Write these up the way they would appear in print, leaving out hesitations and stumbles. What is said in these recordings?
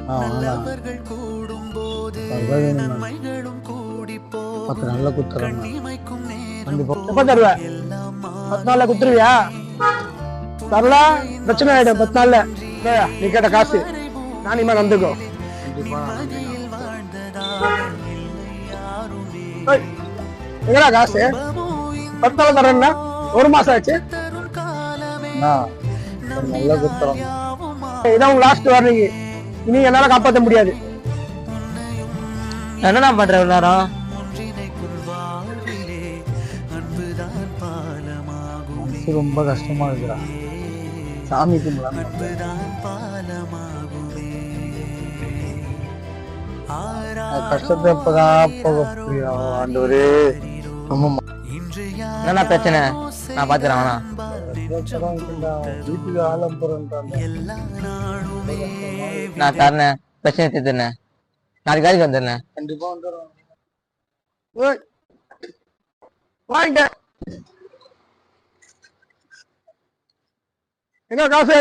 நல்லவர்கள் கூடும்போது நன்மைகளும் கூடி போகும் கண்ணிமைக்கும் நேரம் எல்லாம் 10 நாள்ல குத்துருவியா? தரல பிரச்சனை ஆயிடும். 10 நாள்ல நீ கேட்ட காசு நான் இனிமே வந்துக்கோ. எங்கடா காசு? 10 நாள் தரேன்னா 1 மாசம் ஆச்சு. இதான் உங்க லாஸ்ட் வார்னிங். இனி என்னால காப்பாற்ற முடியாது. என்னடா பண்ற எல்லாரும்? ரொம்ப கஷ்டமா இருக்குடா. சாமி கும்பிடலாம். கஷ்டத்தை எப்பதான் போக புரியா ஆண்டவரே. என்ன பிரச்சனை? நான் பாத்துறேன். வீட்டுக்கு ஆலம் நான் தரேன். பிரச்சனை தீர்த்துறேன். நாளைக்கு வேலைக்கு வந்துடுறேன். கண்டிப்பா வந்துடுறோம். வாங்க. என்ன காசு?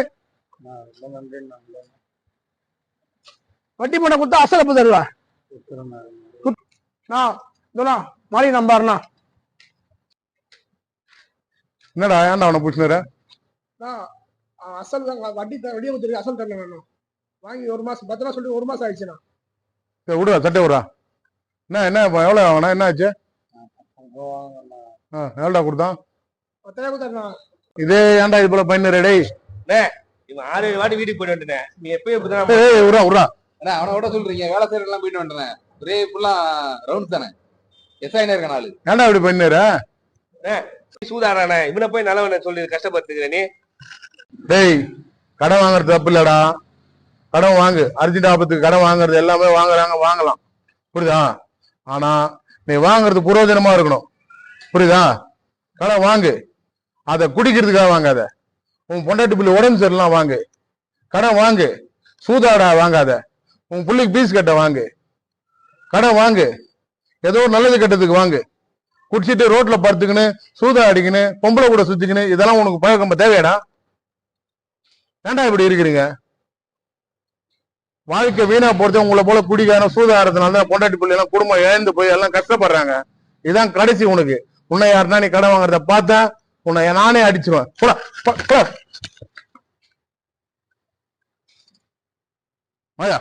வட்டி பண்ண கொடுத்தா அசல் எப்ப தருவா? மாறி நம்பாருண்ணா. என்னடா ஏன்டா அவனை பிடிச்சினு? அசல் வட்டி வட்டியை கொடுத்துருக்கு. அசல் தரல வேணும். வாங்கி 1 மாசம் 10 நாள் சொல்லி 1 மாசம் ஆயிடுச்சுண்ணா. சரி விடுவா, சட்டை விடுறா. என்ன எவ்வளோ ஆகணும்? என்ன ஆச்சு? எவ்வளோடா கொடுத்தான்? 10 கொடுத்தாருண்ணா. இதே ஏன்டா இது போல பையன் டேய்? இவன் 6-7 வாட்டி வீட்டுக்கு போயிட்டு வந்துட்டேன். நீ எப்பயும் விட்றா விட்றா. அவனை விட சொல்றீங்க? வேலை செய்யறதெல்லாம் போயிட்டு வந்துட்டேன். ஒரே ஃபுல்லா ரவுண்ட் தானே. எஸ்ஐனா இருக்க நாள். ஏன்டா இப்படி பண்ணிடுற? சூதாடானே இவனை போய் நல்லவன சொல்லி கஷ்டப்படுத்துக்கிற நீ. டேய், கடன் வாங்குறது தப்பு இல்லடா. கடன் வாங்கு. அர்ஜென்ட் ஆபத்துக்கு கடன் வாங்குறது எல்லாமே வாங்குறாங்க, வாங்கலாம். புரியுதா? ஆனா நீ வாங்குறது புரோஜனமா இருக்கணும். புரியுதா? கடன் வாங்கு. அதை குடிக்கிறதுக்காக வாங்காத. உன் பொண்டாட்டி பிள்ளை உடம்பு சரியில்லாம் வாங்கு. கடன் வாங்கு. சூதாடா வாங்காத. உன் பிள்ளைக்கு பீஸ் கட்ட வாங்கு. கடன் வாங்கு. ஏதோ ஒரு நல்லது கட்டத்துக்கு வாங்கு. குடிச்சிட்டு ரோட்ல படுத்துக்கின்னு சூதா அடிக்கின்னு பொம்பளை கூட சுத்திக்கின்னு இதெல்லாம் உனக்கு பழக்கம் தேவையாடா? ஏன்டா இப்படி இருக்கிறீங்க? வாழ்க்கை வீணா போறது உங்களை போல குடிக்கான சூதாடுறதுனால பொண்டாட்டி பிள்ளை எல்லாம் குடும்பம் இழந்து போய் எல்லாம் கஷ்டப்படுறாங்க. இதான் கடைசி உனக்கு. உன்னை யாருன்னா நீ கடன் வாங்குறத பார்த்தா உன்னை நானே அடிச்சிருவேன். மாயா